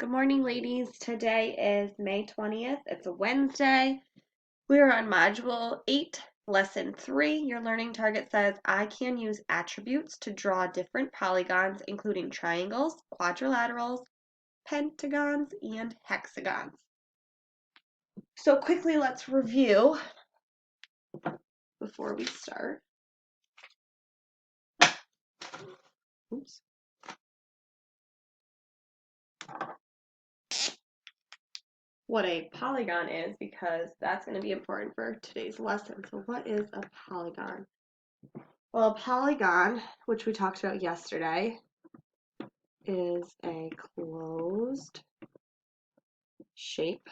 Good morning, ladies. Today is May 20th. It's a Wednesday. We are on Module 8, Lesson 3. Your learning target says, I can use attributes to draw different polygons, including triangles, quadrilaterals, pentagons, and hexagons. So quickly, let's review before we start. Oops. What a polygon is, because that's going to be important for today's lesson. So what is a polygon? Well, a polygon, which we talked about yesterday, is a closed shape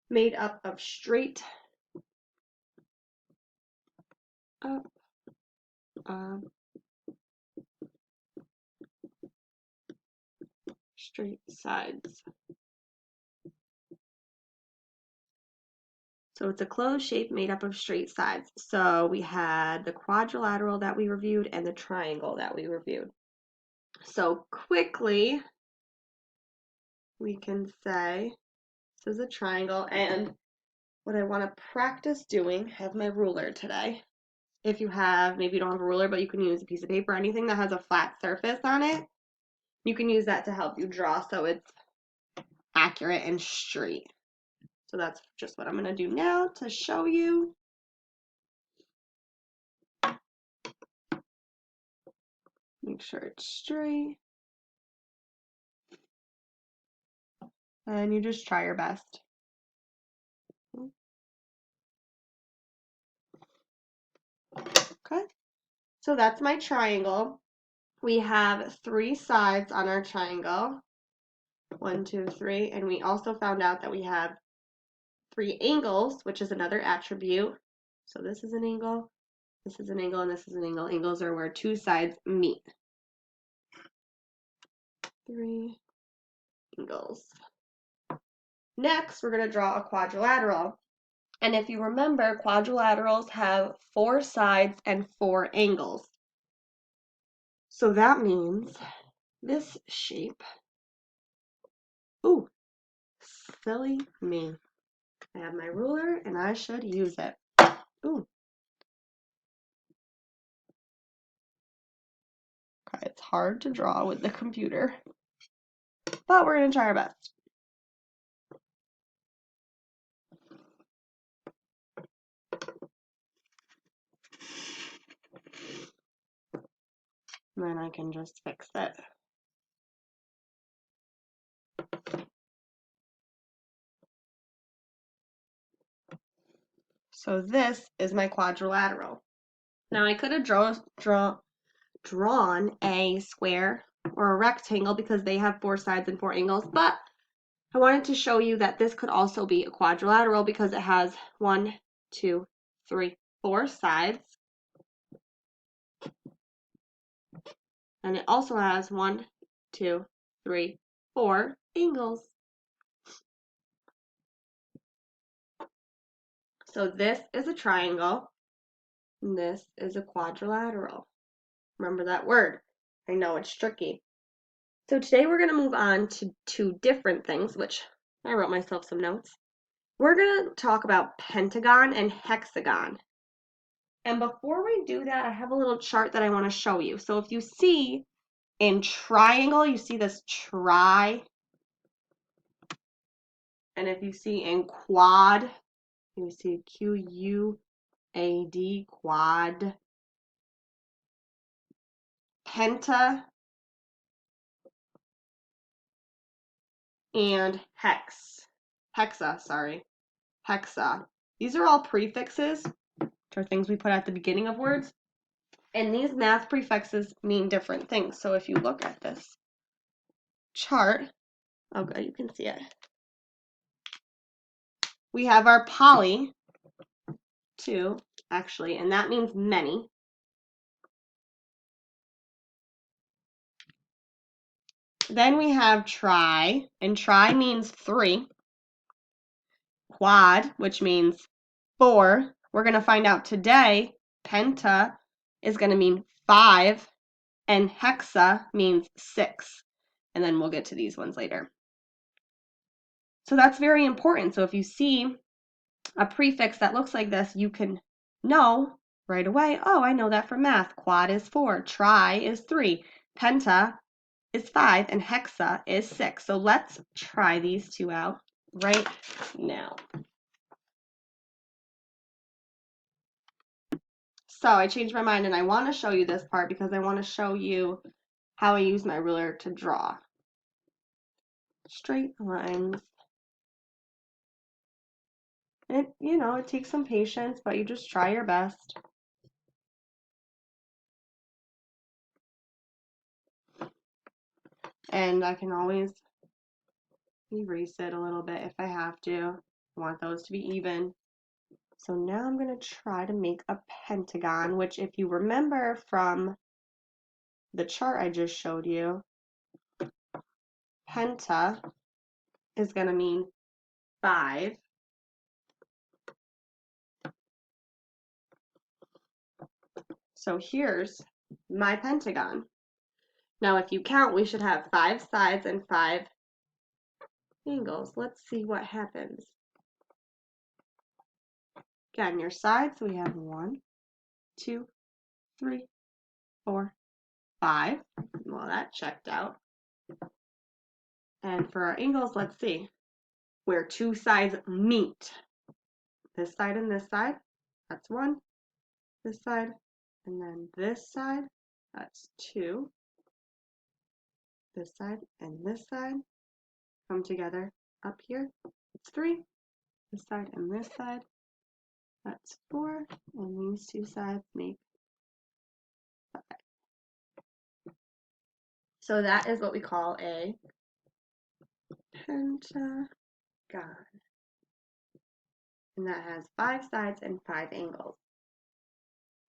made up of straight straight sides. So it's a closed shape made up of straight sides. So we had the quadrilateral that we reviewed and the triangle that we reviewed. So quickly, we can say this is a triangle, and what I want to practice doing, have my ruler today. If you have, maybe you don't have a ruler, but you can use a piece of paper, anything that has a flat surface on it, you can use that to help you draw so it's accurate and straight. So that's just what I'm going to do now to show you. Make sure it's straight. And you just try your best. Okay, so that's my triangle. We have 3 sides on our triangle. 1, 2, 3. And we also found out that we have 3 angles, which is another attribute. So this is an angle, this is an angle, and this is an angle. Angles are where 2 sides meet. 3 angles. Next, we're going to draw a quadrilateral. And if you remember, quadrilaterals have 4 sides and 4 angles. So that means this shape, ooh, silly me. I have my ruler and I should use it. Ooh. Okay, it's hard to draw with the computer, but we're going to try our best. And then I can just fix it. So this is my quadrilateral. Now I could have drawn a square or a rectangle because they have 4 sides and 4 angles, but I wanted to show you that this could also be a quadrilateral because it has 1, 2, 3, 4 sides. And it also has 1, 2, 3, 4 angles. So this is a triangle, and this is a quadrilateral. Remember that word. I know it's tricky. So today we're going to move on to 2 different things, which I wrote myself some notes. We're going to talk about pentagon and hexagon. And before we do that, I have a little chart that I want to show you. So if you see in triangle, you see this tri. And if you see in quad, you see Q-U-A-D, quad. Penta and hexa. These are all prefixes, which are things we put at the beginning of words. And these math prefixes mean different things. So if you look at this chart, okay, you can see it. We have our poly, 2, actually, and that means many. Then we have tri, and tri means 3. Quad, which means 4. We're going to find out today, penta is going to mean 5. and hexa means 6. And then we'll get to these ones later. So that's very important. So if you see a prefix that looks like this, you can know right away, oh, I know that from math. Quad is 4, tri is 3, penta is 5, and hexa is 6. So let's try these two out right now. So I changed my mind and I want to show you this part because I want to show you how I use my ruler to draw straight lines. It takes some patience, but you just try your best. And I can always erase it a little bit if I have to. I want those to be even. So now I'm going to try to make a pentagon, which if you remember from the chart I just showed you, penta is going to mean 5. So here's my pentagon. Now if you count, we should have 5 sides and 5 angles. Let's see what happens. Again, your sides, we have 1, 2, 3, 4, 5. Well, that checked out. And for our angles, let's see. Where 2 sides meet. This side and this side, that's 1. This side, and then this side, that's 2. This side and this side come together up here, it's 3. This side and this side, that's 4. And these two sides make 5. So that is what we call a pentagon. And that has 5 sides and 5 angles.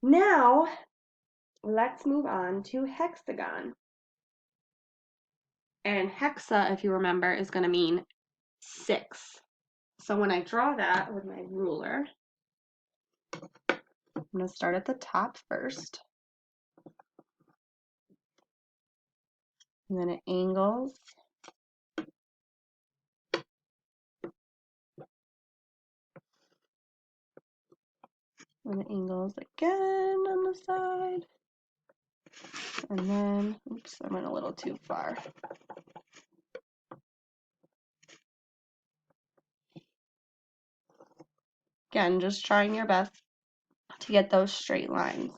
Now, let's move on to hexagon. And hexa, if you remember, is going to mean 6. So when I draw that with my ruler, I'm going to start at the top first. And then it angles. And it angles again on the side. And then, oops, I went a little too far. Again, just trying your best to get those straight lines.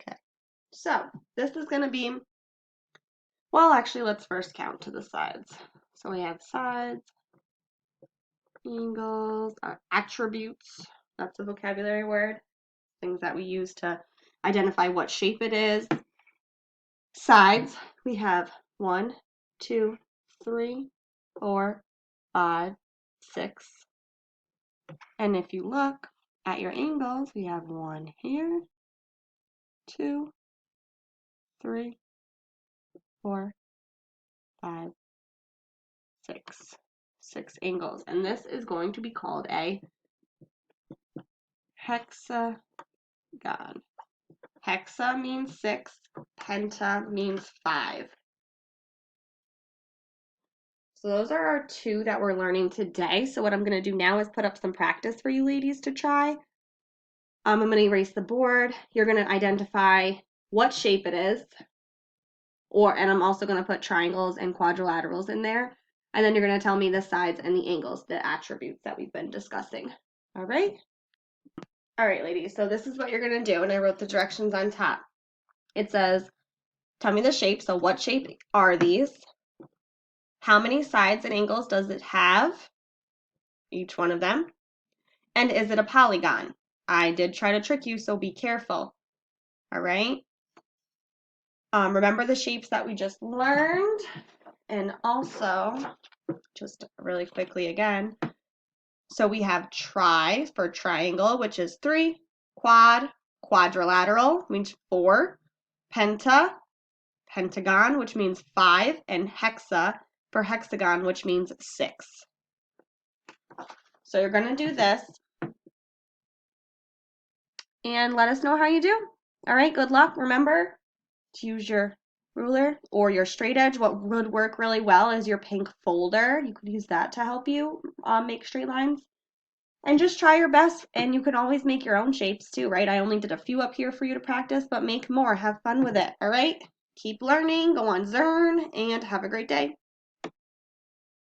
Okay, so this is going to be, well, actually, let's first count to the sides. So we have sides, angles, attributes, that's a vocabulary word, things that we use to identify what shape it is. Sides, we have 1, 2, 3, 4, 5, 6. And if you look at your angles, we have 1 here, 2, 3, 4, 5, 6. 6 angles. And this is going to be called a hexagon. Hexa means 6, penta means 5. So those are our 2 that we're learning today. So what I'm going to do now is put up some practice for you ladies to try. I'm going to erase the board. You're going to identify what shape it is. And I'm also going to put triangles and quadrilaterals in there. And then you're going to tell me the sides and the angles, the attributes that we've been discussing. All right? All right, ladies. So this is what you're going to do. And I wrote the directions on top. It says, tell me the shape. So what shape are these? How many sides and angles does it have? Each one of them. And is it a polygon? I did try to trick you, so be careful. All right? Remember the shapes that we just learned. And also, just really quickly again, so we have tri for triangle, which is 3, quad, quadrilateral, means 4, penta, pentagon, which means 5, and hexa for hexagon, which means 6. So you're going to do this and let us know how you do. All right, good luck. Remember to use your ruler or your straight edge. What would work really well is your pink folder. You could use that to help you make straight lines. And just try your best, and you can always make your own shapes too, right? I only did a few up here for you to practice, but make more. Have fun with it, all right? Keep learning, go on Zern, and have a great day.